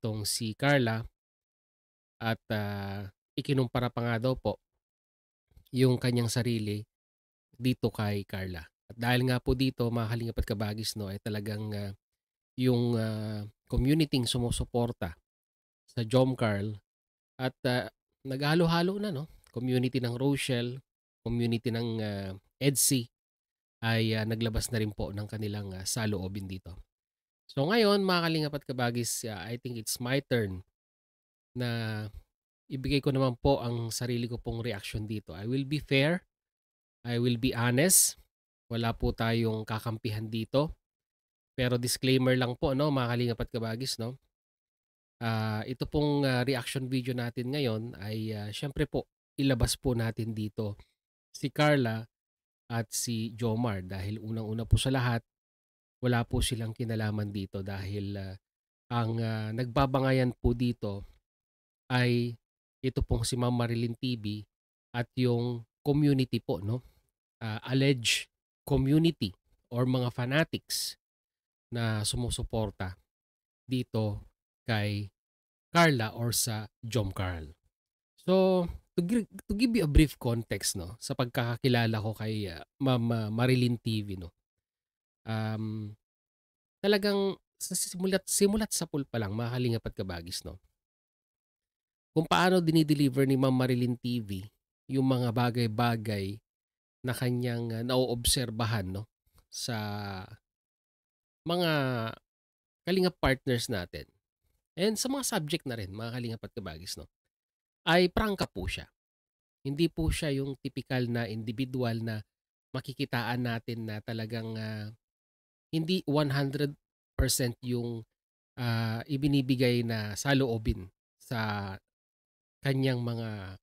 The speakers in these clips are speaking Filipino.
itong si Carla at ikinumpara pa nga daw po yung kanyang sarili dito kay Carla. At dahil nga po dito mga kalingap at kabagis 'no, ay talagang yung community-ng sumusuporta sa Jomcarl at naghalo-halo na 'no, community ng Rochelle, community ng EDSI ay naglabas na rin po ng kanilang saloobin dito. So ngayon mga kalingap at kabagis, I think it's my turn na ibigay ko naman po ang sarili ko pong reaksyon dito. I will be fair, I will be honest, wala po tayong kakampihan dito. Pero disclaimer lang po 'no, mga kalingap at kabagis 'no, ito pong reaction video natin ngayon ay siyempre po ilabas po natin dito si Carla at si Jomar dahil unang-una po sa lahat, wala po silang kinalaman dito dahil ang nagbabangayan po dito ay ito pong si Ma'am Marilyn TV at yung community po 'no, alleged community or mga fanatics na sumusuporta dito kay Carla or sa Jomcarl. So, to give you a brief context 'no, sa pagkakakilala ko kay Ma'am Marilyn TV 'no, um, talagang sa simulat simulat sapul pa lang mga kalingap at kabagis 'no, kung paano dini-deliver ni Ma'am Marilyn TV yung mga bagay-bagay na kanyang naoobserbahan 'no, sa mga kalingap partners natin and sa mga subject na rin mga kalingap at kabagis 'no, ay prangka po siya. Hindi po siya yung tipikal na individual na makikitaan natin na talagang hindi 100% yung ibinibigay na saloobin sa kanyang mga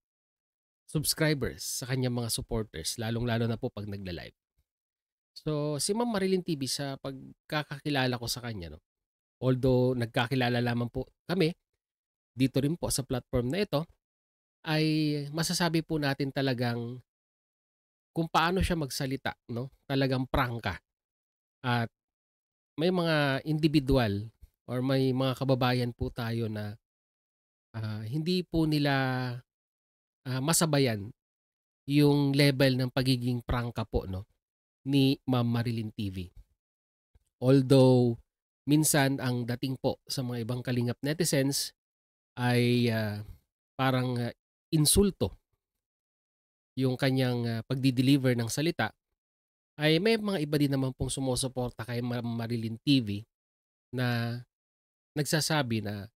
subscribers, sa kanyang mga supporters, lalong-lalo na po 'pag nagla-live. So, si Ma'am Marilyn TV sa pagkakakilala ko sa kanya 'no, although nagkakilala lamang po kami dito rin po sa platform na ito, ay masasabi po natin talagang kung paano siya magsalita 'no, talagang prangka at may mga individual or may mga kababayan po tayo na hindi po nila masabayan yung level ng pagiging prangka po 'no, ni Ma'am Marilyn TV. Although minsan ang dating po sa mga ibang kalingap netizens ay parang insulto yung kanyang pagde-deliver ng salita, ay may mga iba din naman pong sumusuporta kay Ma'am Marilyn TV na nagsasabi na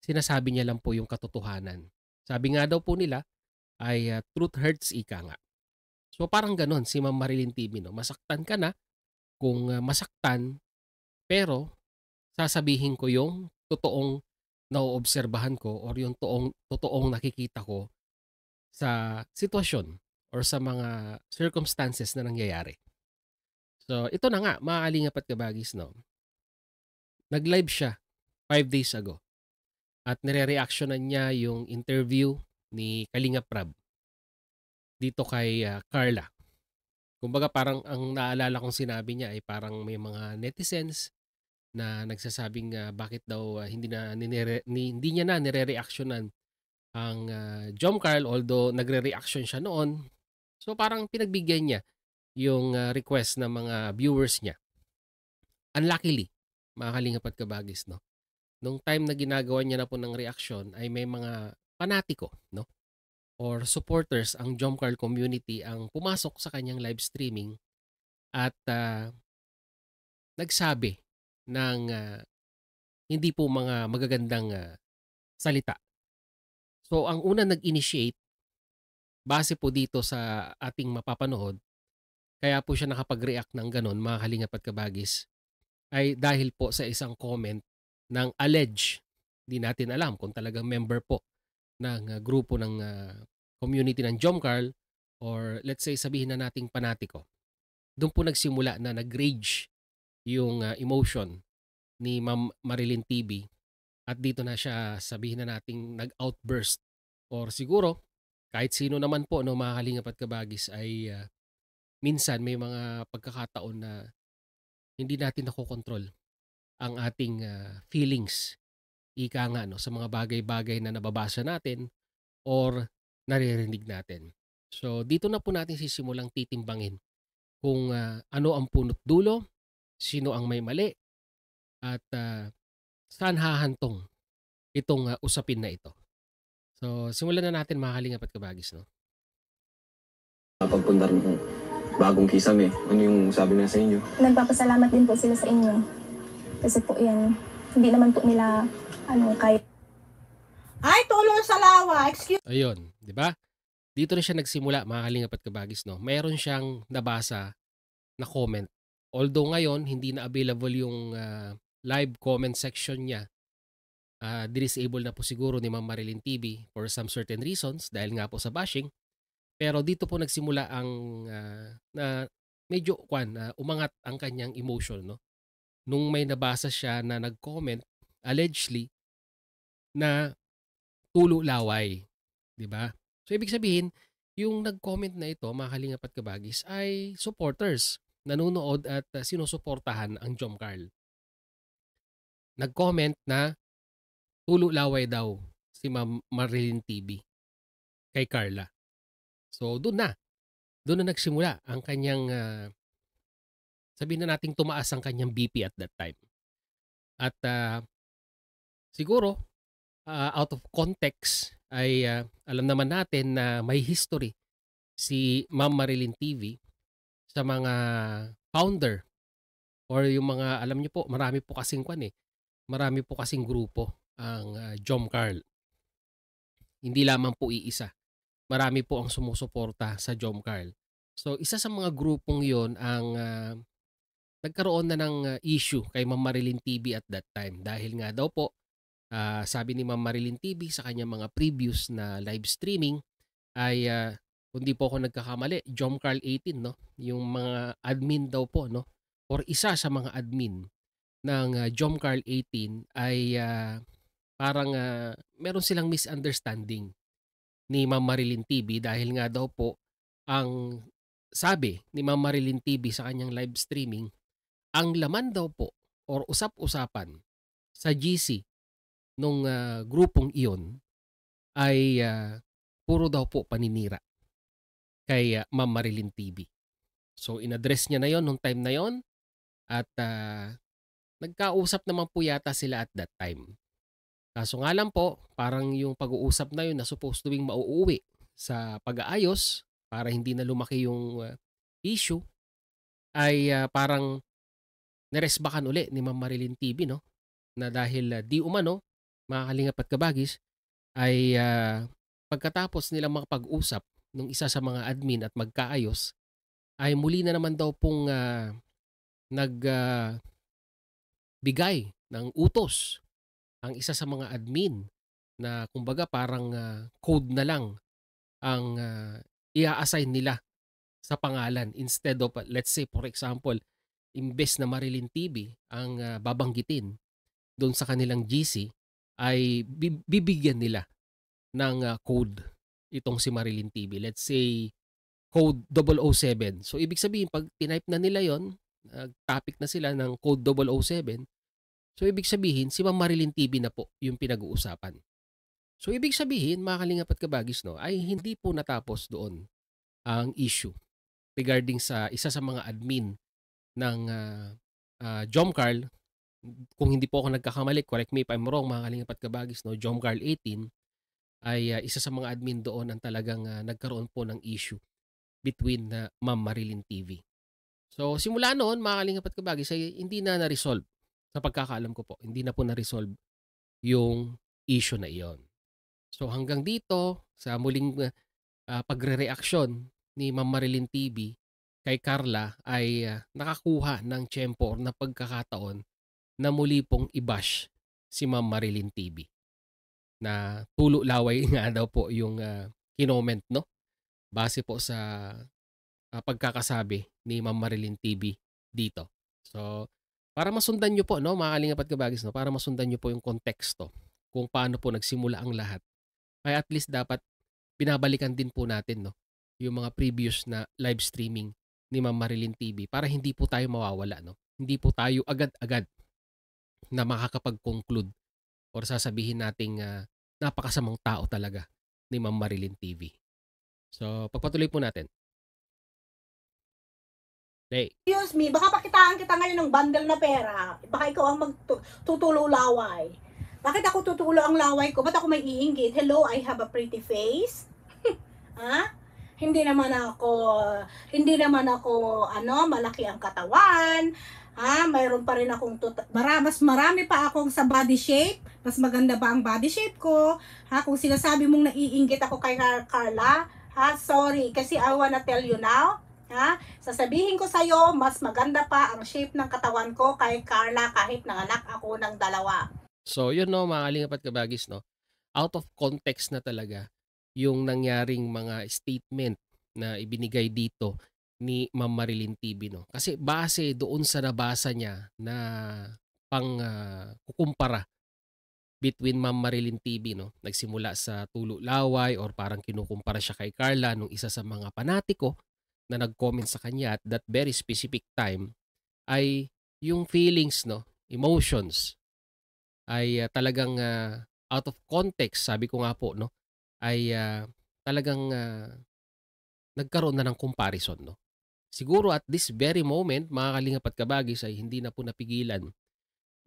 sinasabi niya lang po yung katotohanan. Sabi nga daw po nila ay truth hurts ika nga. So parang gano'n si Ma'am Marilyn TV 'no, masaktan ka na kung masaktan, pero sasabihin ko yung totoong naoobserbahan ko or yung totoong nakikita ko sa sitwasyon or sa mga circumstances na nangyayari. So ito na nga mga kalingap at kabagis 'no, nag-live siya 5 days ago at nire-reactionan niya yung interview ni Kalingap Rab dito kay Carla. Kumbaga parang ang naalala kong sinabi niya ay parang may mga netizens na nagsasabing bakit daw hindi niya na nire-reactionan ang Jomcarl although nagre-reaction siya noon. So parang pinagbigyan niya yung request ng mga viewers niya. Unluckily, mga kalingap at kabagis 'no, nung time na ginagawa niya na po ng reaksyon ay may mga panatiko 'no, or supporters ang Jomcarl community ang pumasok sa kanyang live streaming at nagsabi ng hindi po mga magagandang salita. So ang unang nag-initiate base po dito sa ating mapapanood, kaya po siya nakapag-react ng gano'n mga kalingap at kabagis, ay dahil po sa isang comment ng alleged, di natin alam kung talagang member po ng grupo ng community ng Jomcarl or let's say sabihin na nating panatiko. Do'n po nagsimula na nag-rage yung emotion ni Ma'am Marilyn TV at dito na siya sabihin na nating nag-outburst or siguro kahit sino naman po 'no, mga kalingap at kabagis ay minsan may mga pagkakataon na hindi natin nakokontrol ang ating feelings ika nga 'no, sa mga bagay-bagay na nababasa natin or naririnig natin. So dito na po natin sisimulang titimbangin kung, ano ang punot dulo, sino ang may mali, at, saan hahantong itong, usapin na ito. So simulan na natin mga kalingap at kabagis 'no. Pagpundar ng bagong kisame, ano yung sabi na sa inyo? Nagpapasalamat din po sila sa inyo. Kasi po yan, hindi naman po nila, kahit Ay, tulong sa lawa. Excuse Ayun, 'di ba? Dito na siya nagsimula mga kalingap at kabagis 'no. Meron siyang nabasa na comment. Although ngayon hindi na available yung, live comment section niya. Dinisable na po siguro ni Ma'am Marilyn TV for some certain reasons dahil nga po sa bashing. Pero dito po nagsimula ang, na medyo umangat ang kanyang emotion 'no, nung may nabasa siya na nag-comment allegedly na tulo laway, 'di ba? So ibig sabihin, yung nag-comment na ito mga kalingap at kabagis ay supporters, nanonood at, sinusuportahan ang Jomcarl. Nag-comment na tulo laway daw si Ma'am Marilyn TV kay Carla. So dun na nagsimula ang kanyang, sabihin na nating tumaas ang kanyang BP at that time. At, siguro, out of context ay, alam naman natin na may history si Ma'am Marilyn TV sa mga founder or yung mga alam niyo po marami po kasing marami po kasing grupo ang, Jomcarl. Hindi lamang po iisa. Marami po ang sumusuporta sa Jomcarl. So isa sa mga grupong 'yon ang, nagkaroon na ng, issue kay Ma'am Marilyn TV at that time dahil nga daw po, sabi ni Ma'am Marilyn TV sa kanyang mga previous na live streaming ay, kung di po ako nagkakamali, Jomcarl 18 'no, yung mga admin daw po 'no, or isa sa mga admin ng, Jomcarl 18 ay, parang, meron silang misunderstanding ni Ma'am Marilyn TV dahil nga daw po ang sabi ni Ma'am Marilyn TV sa kanyang live streaming, ang laman daw po or usap-usapan sa GC nung, grupong iyon ay, puro daw po paninira kay, Ma'am Marilyn TV. So in-address niya na 'yon nung time na 'yon at, nagkausap naman po yata sila at that time. Kaso nga lang po, parang yung pag-uusap na 'yon na supposed to being mauuwi sa pag-aayos para hindi na lumaki yung, issue ay, parang naresbakan uli ni Ma'am Marilyn TV 'no, na dahil, di umano, mga kalingap at kabagis, ay, pagkatapos nilang makapag-usap nung isa sa mga admin at magkaayos, ay muli na naman daw pong, nag, bigay ng utos ang isa sa mga admin na kumbaga parang, code na lang ang, ia-assign nila sa pangalan instead of, let's say for example, imbes na Marilyn TV ang, babanggitin do'n sa kanilang GC ay bibigyan nila ng, code itong si Marilyn TV. Let's say code 007. So ibig sabihin 'pag tinype na nila 'yon, nag-topic na sila ng code 007, so ibig sabihin si Ma'am Marilyn TV na po yung pinag-uusapan. So ibig sabihin mga kalingap at kabagis 'no, ay hindi po natapos doon ang issue regarding sa isa sa mga admin ng, Jomcarl. Kung hindi po ako nagkakamali, correct me if I'm wrong mga kalingap at kabagis 'no, Jomcarl 18 ay, isa sa mga admin doon ang talagang, nagkaroon po ng issue between, Ma'am Marilyn TV. So simula noon mga kalingap at kabagis ay hindi na na-resolve, sa pagkakaalam ko po, hindi na po na-resolve yung issue na iyon. So hanggang dito sa muling, pagrereaksyon ni Ma'am Marilyn TV kay Carla ay, nakakuha ng tiyempo or ng pagkakataon na muli pong i-bash si Ma'am Marilyn TV. Na tulo laway nga daw po yung, kinoment 'no, base po sa, pagkakasabi ni Ma'am Marilyn TV dito. So, para masundan niyo po 'no, mga kalingap at kabagis 'no, para masundan niyo po yung konteksto kung paano po nagsimula ang lahat, ay at least dapat binabalikan din po natin 'no, yung mga previous na live streaming ni Ma'am Marilyn TV para hindi po tayo mawawala 'no. Hindi po tayo agad-agad na makakapag-conclude or sasabihin nating napakasamang tao talaga ni Ma'am Marilyn TV. So, pagpatuloy po natin. Hey, Excuse me, baka pakitaan kita ngayon ng bundle na pera. Baka ikaw ang magtutulo laway. Bakit ako tutulo ang laway ko? Ba't ako may iinggit? Hello, I have a pretty face? Ha? Hindi naman ako, malaki ang katawan. Ha? Mayroon pa rin akong, mas marami pa akong sa body shape. Mas maganda ba ang body shape ko? Ha? Kung sinasabi mong naiinggit ako kay Carla, ha? Sorry, kasi I wanna tell you now. Ha? Sasabihin ko sa'yo, mas maganda pa ang shape ng katawan ko kay Carla kahit nanganak ako ng 2. so yun no, mga kalingap at kabagis, no? Out of context na talaga yung nangyaring mga statement na ibinigay dito ni Ma'am Marilyn TV, no? Kasi base doon sa nabasa niya na kukumpara between Ma'am Marilyn TV, no? Nagsimula sa tulo laway or parang kinukumpara siya kay Carla nung isa sa mga panatiko na nag-comment sa kanya at that very specific time ay yung feelings, no, emotions ay talagang out of context, sabi ko nga po, no, ay talagang nagkaroon na ng comparison, no. Siguro at this very moment, mga kalingap at kabagis, ay hindi na po napigilan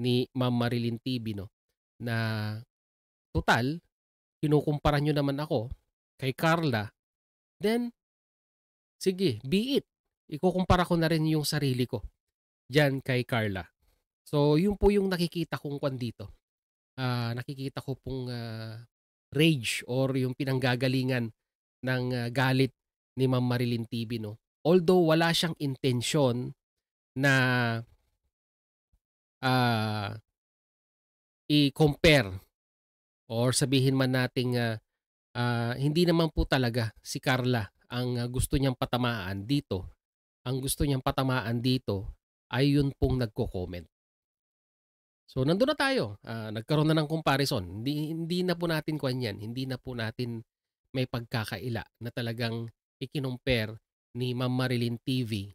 ni Ma'am Marilyn TV, no, na total, kinukumpara nyo naman ako kay Carla, then sige, be it. Ikukumpara ko na rin yung sarili ko dyan kay Carla. So, yun po yung nakikita kong kwan dito. Nakikita ko pong rage or yung pinanggagalingan ng galit ni Ma'am Marilyn TV, no? Although wala siyang intensyon na i-compare or sabihin man nating hindi naman po talaga si Carla ang gusto niyang patamaan dito. Ang gusto niyang patamaan dito ay yun pong nagko-comment. So, nandun na tayo. Nagkaroon na ng comparison. Hindi na po natin kwan yan. Hindi na po natin may pagkakaila na talagang ikinumpare ni Ma'am Marilyn TV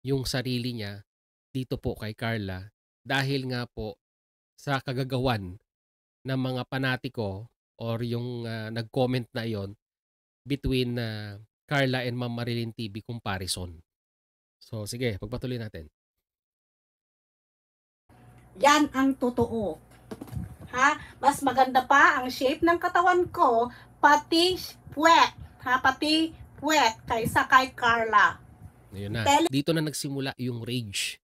yung sarili niya dito po kay Carla dahil nga po sa kagagawan ng mga panatiko or yung nag-comment na yon between Carla and Ma'am Marilyn TV comparison. So, sige, pagpatuloy natin. Yan ang totoo. Ha? Mas maganda pa ang shape ng katawan ko, pati puwet. Ha? Pati puwet kaysa kay Carla. Ayun na. Dito na nagsimula yung rage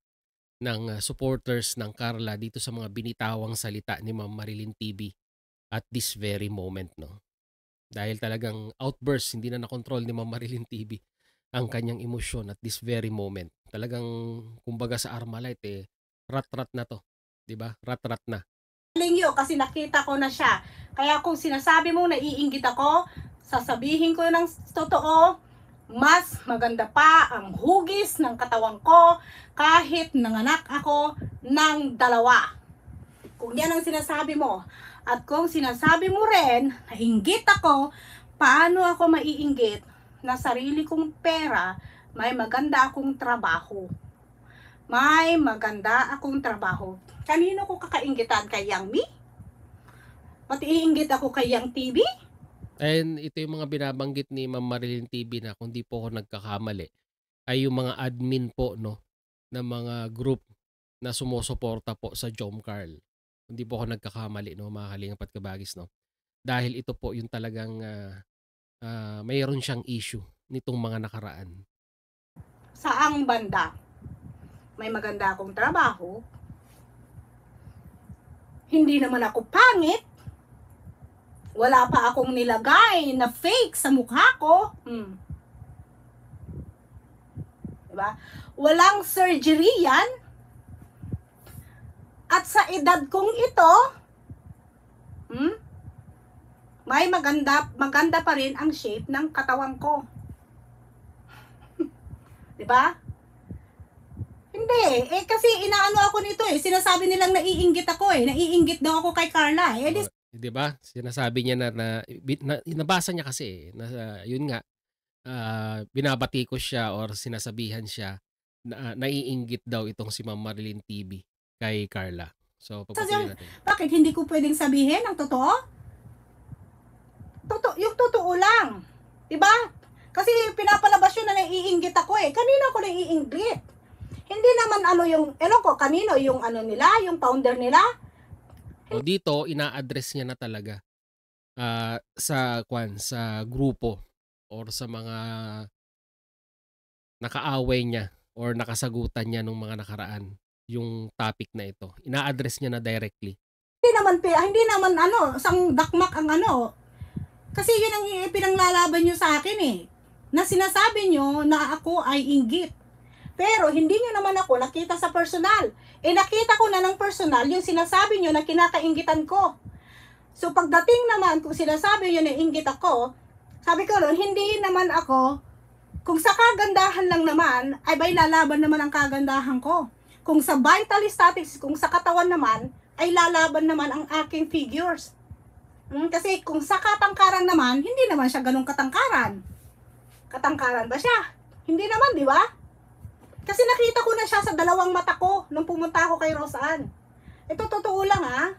ng supporters ng Carla dito sa mga binitawang salita ni Ma'am Marilyn TV at this very moment, no? Dahil talagang outburst, hindi na nakontrol ni Ma'am Marilyn TV ang kanyang emosyon at this very moment. Talagang, kumbaga sa Armalite, rat-rat na to. Diba? Rat-rat na. Yun, kasi nakita ko na siya. Kaya kung sinasabi mo naiinggit ako, sasabihin ko ng totoo, mas maganda pa ang hugis ng katawan ko kahit nanganak ako ng 2. Kung yan ang sinasabi mo, at kung sinasabi mo rin, nainggit ako, paano ako maiinggit na sarili kong pera, may maganda akong trabaho. May maganda akong trabaho. Kanino ko kakainggitan? Kay Yang Mi? Pati iinggit ako kay Yang TV? And ito yung mga binabanggit ni Ma'am Marilyn TV na kung di po ako nagkakamali, ay yung mga admin po, no, na mga group na sumusuporta po sa Jom Carl. Hindi po ako nagkakamali, no, mga kalingap at kabagis, no. Dahil ito po yung talagang mayroon siyang issue nitong mga nakaraan. Saang banda? May maganda akong trabaho. Hindi naman ako pangit. Wala pa akong nilagay na fake sa mukha ko. Diba? Walang surgery yan. At sa edad kong ito, may maganda pa rin ang shape ng katawan ko. Diba? Hindi. Kasi inaano ako nito Sinasabi nilang naiinggit ako Naiinggit daw ako kay Carla Diba? Sinasabi niya na nabasa niya kasi na yun nga, binabati ko siya or sinasabihan siya na naiinggit daw itong si Ma'am Marilyn TV kay Carla. So, pagpatuloy natin. Bakit hindi ko pwedeng sabihin ang totoo? Yung totoo lang. Diba? Kasi pinapalabas yun na naiinggit ako eh. Kanina ako naiinggit. Hindi naman kanino yung nila, yung founder nila. O dito, ina-address niya na talaga sa grupo or sa mga nakaaway niya or nakasagutan niya nung mga nakaraan yung topic na ito. Ina-address niya na directly. Hindi naman sang dakmak ang Kasi yun ang pinanglalaban nyo sa akin eh. Na sinasabi nyo na ako ay inggit. Pero hindi nyo naman ako nakita sa personal. Nakita ko na ng personal yung sinasabi nyo na kinakainggitan ko. So pagdating naman kung sinasabi nyo na inggit ako, sabi ko ron, hindi naman ako, kung sa kagandahan lang naman, ay bay lalaban naman ang kagandahan ko. Kung sa vital statistics, kung sa katawan naman, ay lalaban naman ang aking figures. Kasi kung sa katangkaran naman, hindi naman siya ganun katangkaran. Katangkaran ba siya? Hindi naman, di ba? Kasi nakita ko na siya sa dalawang mata ko nung pumunta ako kay Roseanne. Ito totoo lang ha.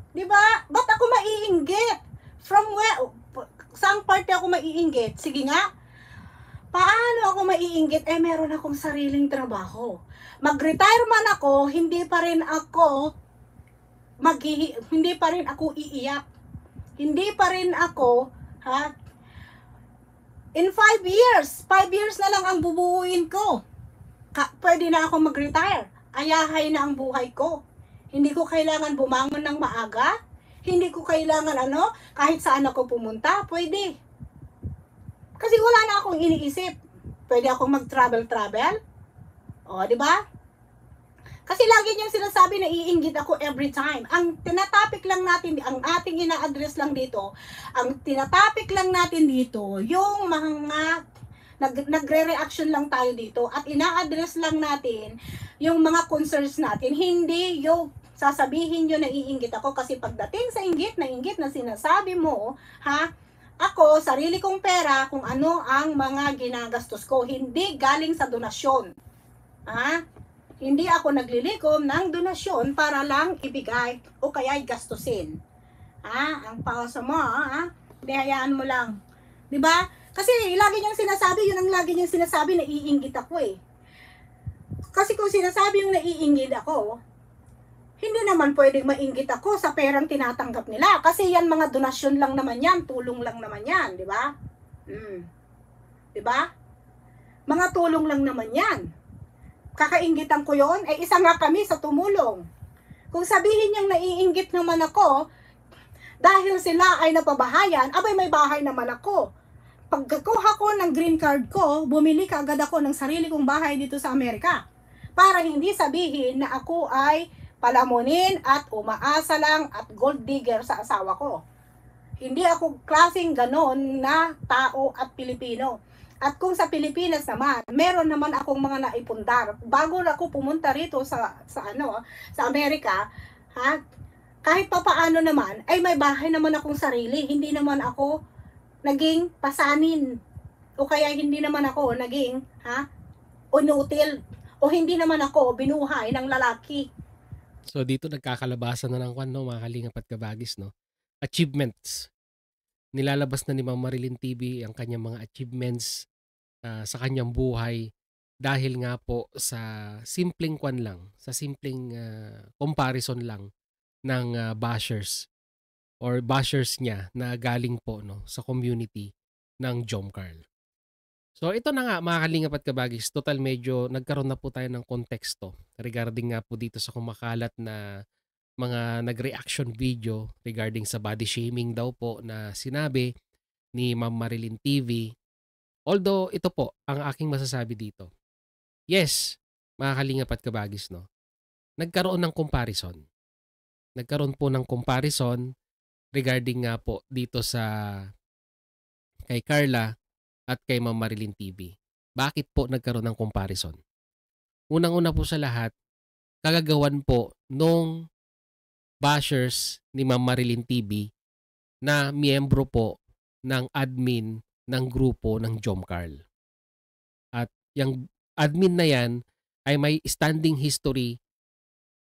Di ba? Ba't ako maiinggit? From where? Saan parte ako maiinggit? Sige nga. Paano ako maiinggit? Meron akong sariling trabaho. Mag-retire man ako, hindi pa rin ako iiyak. Hindi pa rin ako, in 5 years na lang ang bubuuin ko. Pwede na ako mag-retire. Ayahay na ang buhay ko. Hindi ko kailangan bumangon ng maaga. Hindi ko kailangan kahit saan ako pumunta, pwede. Kasi wala na akong iniisip. Pwede akong mag-travel. O, di ba? Kasi lagi niyang sinasabi na iinggit ako every time. Ang tinatopic lang natin, ang ating ina-address lang dito, ang tinatopic lang natin dito, yung mga nagre-reaction lang tayo dito at ina-address lang natin yung mga concerns natin, hindi yung sasabihin nyo na iinggit ako kasi pagdating sa inggit na sinasabi mo, ako, sarili kong pera kung ano ang mga ginagastos ko, hindi galing sa donasyon. Hindi ako naglilikom ng donasyon para lang ibigay o kaya gastusin. Ang pausa mo, hindi, hayaan mo lang. 'Di ba? Kasi lagi niyang sinasabi, yun ang lagi niyang sinasabi na iinggit ako eh. Kasi kung sinasabi yung naiinggit ako, hindi naman pwedeng mainggit ako sa perang tinatanggap nila. Kasi yan mga donasyon lang naman yan, tulong lang naman yan, 'di ba? 'Di ba? Mga tulong lang naman yan. Kakainggitan ko yon, isa nga kami sa tumulong. Kung sabihin niyang naiinggit naman ako, dahil sila ay napabahayan, abay may bahay naman ako. Pagkakuha ko ng green card ko, bumili kaagad ako ng sarili kong bahay dito sa Amerika. Para hindi sabihin na ako ay palamunin at umaasa lang at gold digger sa asawa ko. Hindi ako klaseng ganon na tao at Pilipino. At kung sa Pilipinas naman, meron naman akong mga naipundar. Bago ako pumunta rito sa Amerika, kahit papaano naman, ay may bahay naman akong sarili. Hindi naman ako naging pasanin. O kaya hindi naman ako naging, unutil. O hindi naman ako binuhay ng lalaki. So dito nagkakalabasan na ng mga kalingap at kabagis, no? Achievements. Nilalabas na ni Ma'am Marilyn TV ang kanyang mga achievements sa kanyang buhay dahil nga po sa simpleng sa simpleng comparison lang ng bashers or bashers niya na galing po sa community ng Jomcarl. So ito na nga mga kalingap at kabagis, total medyo nagkaroon na po tayo ng konteksto regarding nga po dito sa kumakalat na mga nag-reaction video regarding sa body shaming daw po na sinabi ni Ma'am Marilyn TV. Although ito po ang aking masasabi dito. Yes, mga kalingap at kabagis, no? Nagkaroon ng comparison. Nagkaroon po ng comparison regarding nga po dito sa kay Carla at kay Ma'am Marilyn TV. Bakit po nagkaroon ng comparison? Unang-una po sa lahat, kagagawan po nung bashers ni Ma'am Marilyn TV na miyembro po ng admin ng grupo ng Jomcarl. At yung admin na yan ay may standing history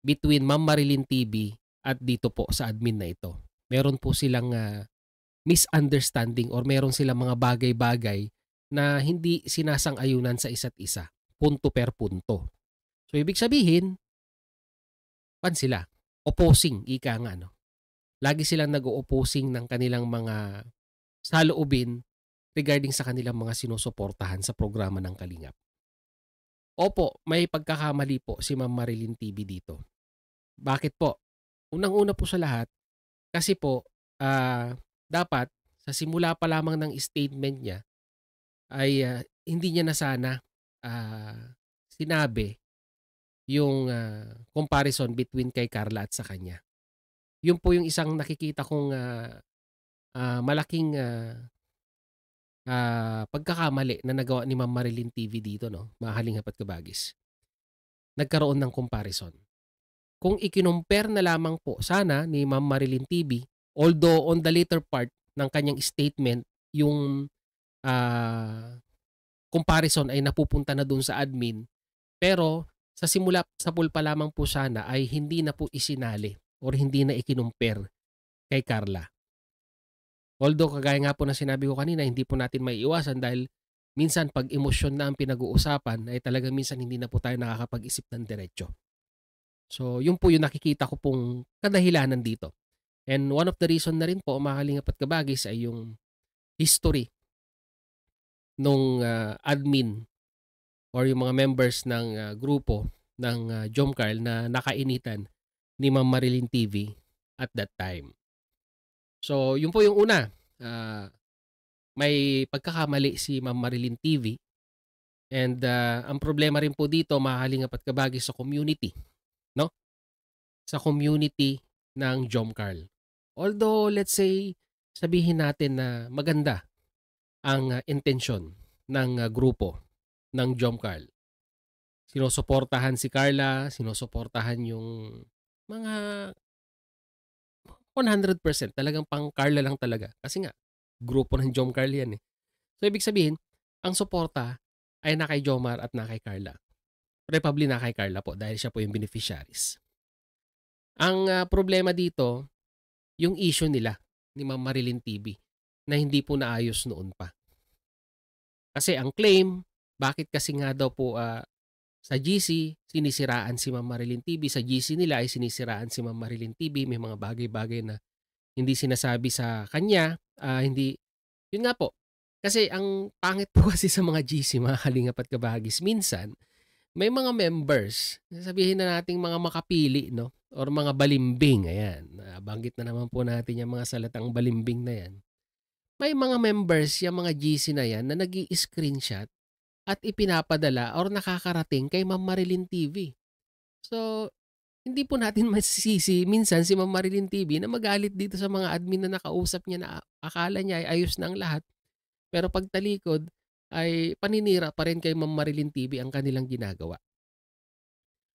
between Ma'am Marilyn TV at dito po sa admin na ito. Meron po silang misunderstanding or meron silang mga bagay-bagay na hindi sinasang-ayunan sa isa't isa, punto per punto. So ibig sabihin, sila, opposing, ika nga, no? Lagi silang nag-o-opposing ng kanilang mga saloobin regarding sa kanilang mga sinusuportahan sa programa ng Kalingap. Opo, may pagkakamali po si Ma'am Marilyn TV dito. Bakit po? Unang-una po sa lahat, kasi po, dapat sa simula pa lamang ng statement niya ay hindi niya na sana sinabi yung comparison between kay Carla at sa kanya. Yun po yung isang nakikita kong malaking pagkakamali na nagawa ni Ma'am Marilyn TV dito, no? Mahaling Hapat Kabagis. Nagkaroon ng comparison. Kung ikinumpare na lamang po sana ni Ma'am Marilyn TV, although on the later part ng kanyang statement, yung comparison ay napupunta na dun sa admin, pero sa simula sa pool pa lamang po sana ay hindi na po isinali or hindi na ikinumpare kay Carla. Although kagaya nga po na sinabi ko kanina, hindi po natin maiiwasan dahil minsan pag emosyon na ang pinag-uusapan ay talagang minsan hindi na po tayo nakakapag-isip ng diretso. So yun po yung nakikita ko pong kadahilanan dito. And one of the reason na rin po, Mahaling Hapat Kabagis, ay yung history nung admin or yung mga members ng grupo ng Jomcarl na nakainitan ni Ma'am Marilyn TV at that time. So, yun po yung una. May pagkakamali si Ma'am Marilyn TV. And ang problema rin po dito, Mahaling Hapat Kabagis, sa community. No? Sa community ng Jomcarl. Although, let's say, sabihin natin na maganda ang intensyon ng grupo ng Jomcarl. Sinusuportahan si Carla, sinusuportahan yung mga 100%, talagang pang Carla lang talaga. Kasi nga, grupo ng Jomcarl yan eh. So, ibig sabihin, ang suporta ay na kay Jomar at na kay Carla. Probably na kay Carla po dahil siya po yung beneficiaries. Ang problema dito, yung issue nila ni Ma'am Marilyn TV na hindi po naayos noon pa. Kasi ang claim, bakit kasi nga daw po sa GC, sinisiraan si Ma'am Marilyn TV. Sa GC nila ay sinisiraan si Ma'am Marilyn TV. May mga bagay-bagay na hindi sinasabi sa kanya. Hindi, yun nga po. Kasi ang pangit po kasi sa mga GC, mga Kalingap at Kabagis, minsan, may mga members, sabihin na nating mga makapili, no? Or mga balimbing, ayan. Banggit na naman po natin yung mga salatang balimbing na yan. May mga members, yung mga GC na yan, na nag-i-screenshot at ipinapadala or nakakarating kay Ma'am Marilyn TV. So, hindi po natin masisisi minsan si Ma'am Marilyn TV na magalit dito sa mga admin na nakausap niya na akala niya ay ayos na ang lahat. Pero pagtalikod ay paninira pa rin kay Ma'am Marilyn TV ang kanilang ginagawa.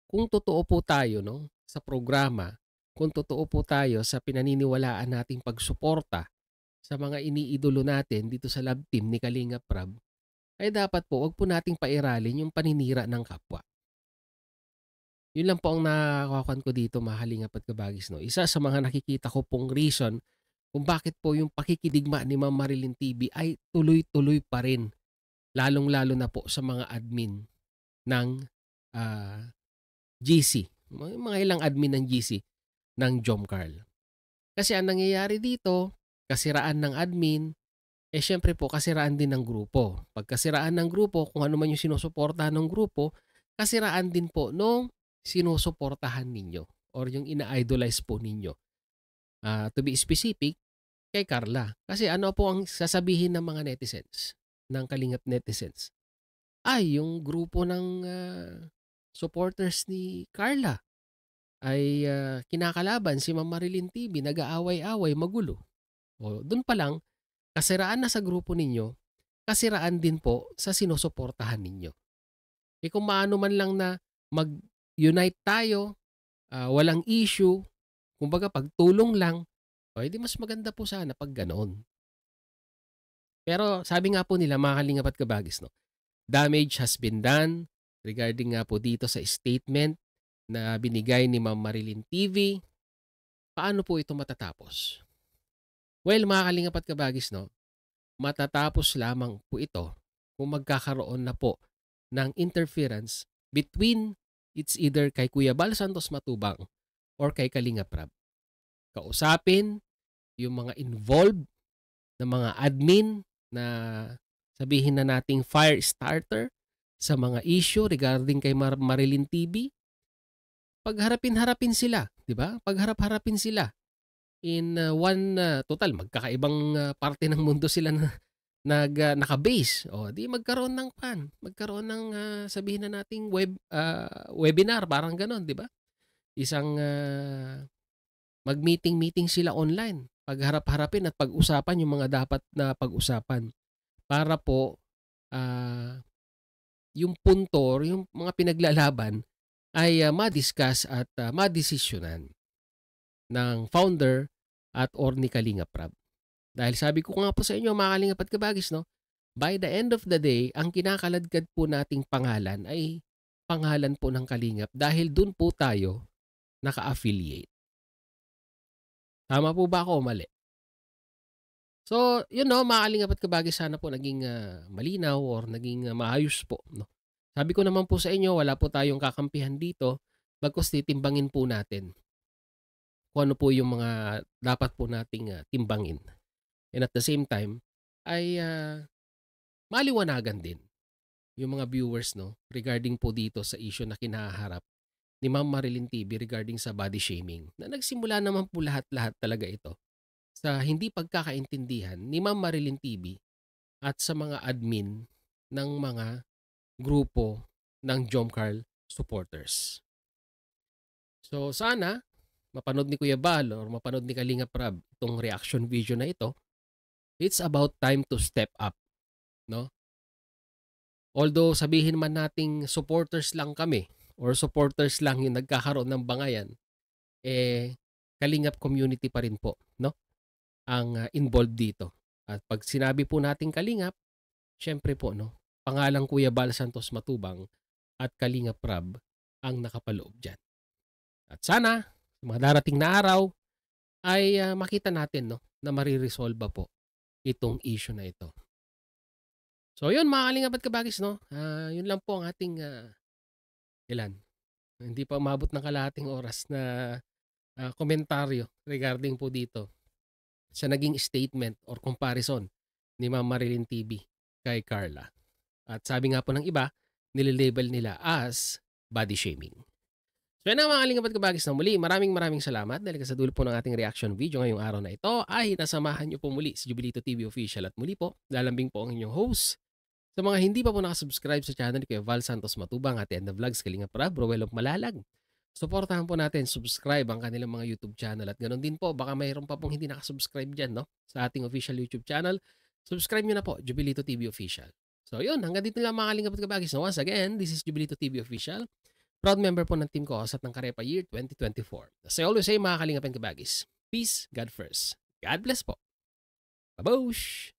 Kung totoo po tayo, no, sa programa, kung totoo po tayo sa pinaniniwalaan nating pagsuporta sa mga iniidolo natin dito sa love team ni Kalingap Rab, ay dapat po, wag po nating pairalin yung paninira ng kapwa. Yun lang po ang nakakuan ko dito, Mahaling Hapat Kabagis, no. Isa sa mga nakikita ko pong reason kung bakit po yung pakikidigma ni Ma'am Marilyn TV ay tuloy-tuloy pa rin. Lalong-lalo na po sa mga admin ng GC. Mga ilang admin ng GC ng Jomcarl. Kasi ang nangyayari dito, kasiraan ng admin, syempre po kasiraan din ng grupo. Pag kasiraan ng grupo, kung ano man yung sinusuportahan ng grupo, kasiraan din po nung sinusuportahan ninyo or yung ina-idolize po ninyo. To be specific, kay Carla. Kasi ano po ang sasabihin ng mga netizens, ng Kalingap netizens? Ay, yung grupo ng supporters ni Carla ay kinakalaban si Ma'am Marilyn TV, nag-aaway-away, magulo. O, dun pa lang, kasiraan na sa grupo ninyo, kasiraan din po sa sinusuportahan ninyo. E kung maano man lang na mag-unite tayo, walang issue, kumbaga pagtulong lang, o edi mas maganda po sana pag ganoon. Pero sabi nga po nila, mga Kalingap at Kabagis, no, damage has been done, regarding nga po dito sa statement na binigay ni Ma'am Marilyn TV. Paano po ito matatapos? Well, mga kalingap at kabagis, no, matatapos lamang po ito kung magkakaroon na po ng interference between it's either kay Kuya Bal Santos Matubang or kay Kalingap Rab. Kausapin yung mga involved na mga admin na sabihin na nating fire starter sa mga issue regarding kay Marilyn TV. Pagharapin-harapin sila, di ba? Pagharap-harapin sila in total magkakaibang parte ng mundo sila na naka-base. O di magkaroon ng magkaroon ng sabihin na nating webinar, parang ganon, di ba? Isang mag-meeting sila online. Pagharap-harapin at pag-usapan yung mga dapat na pag-usapan para po yung punto, yung mga pinaglalaban ay ma-discuss at ma-desisyonan ng founder at or ni Kalingap Rab. Dahil sabi ko nga po sa inyo, mga Kalingap at kabagis, no, by the end of the day, ang kinakaladkad po nating pangalan ay pangalan po ng Kalingap dahil dun po tayo naka-affiliate. Tama po ba ako o mali? So, yun, no, mga Kalingap at kabagis, sana po naging malinaw or naging maayos po. No? Sabi ko naman po sa inyo, wala po tayong kakampihan dito, bagkus titimbangin po natin kung ano po yung mga dapat po nating timbangin. And at the same time, ay maliwanagan din yung mga viewers, no, regarding po dito sa issue na kinaharap ni Ma'am Marilyn TV regarding sa body shaming. Na nagsimula naman po lahat-lahat talaga ito sa hindi pagkakaintindihan ni Ma'am Marilyn TV at sa mga admin ng mga grupo ng Jomcarl supporters. So sana mapanood ni Kuya Bal or mapanood ni Kalingap Rab itong reaction video na ito. It's about time to step up, no? Although sabihin man nating supporters lang kami or supporters lang yung nagkakaroon ng bangayan, Kalingap community pa rin po, no, ang involved dito. At pag sinabi po nating Kalingap, syempre po, no, pangalang Kuya Bal Santos Matubang at Kalingap Rab ang nakapaloob dyan. At sana, mga darating na araw, ay makita natin, no, na mariresolve po itong issue na ito. So yun, mga Kalingap at kabagis, no, yun lang po ang ating ilan. Hindi pa umabot ng kalahating oras na komentaryo regarding po dito sa naging statement or comparison ni Ma'am Marilyn TV kay Carla. At sabi nga po ng iba, nililabel nila as body shaming. So yan ang mga Kalingap at kabagis na muli. Maraming salamat dahil sa dulo po ng ating reaction video ngayong araw na ito ay nasamahan niyo po muli si Jubilito TV Official. At muli po, lalambing po ang inyong host. Sa mga hindi pa po nakasubscribe sa channel ni Kuya Val Santos Matubang at End of Vlogs Kalingap Rab, Roel of Malalag. Suportahan po natin, subscribe ang kanilang mga YouTube channel. At ganoon din po, baka mayroon pa pong hindi nakasubscribe dyan, no, sa ating official YouTube channel. Subscribe nyo na po, Jubilito TV Official. So yun, hanggang dito lang mga Kalingap at kabagis. So once again, this is Jubilito TV Official. Proud member po ng team ko sa Karepa Year 2024. As I always say, mga Kalingap and kabagis, peace, God first. God bless po. Babush!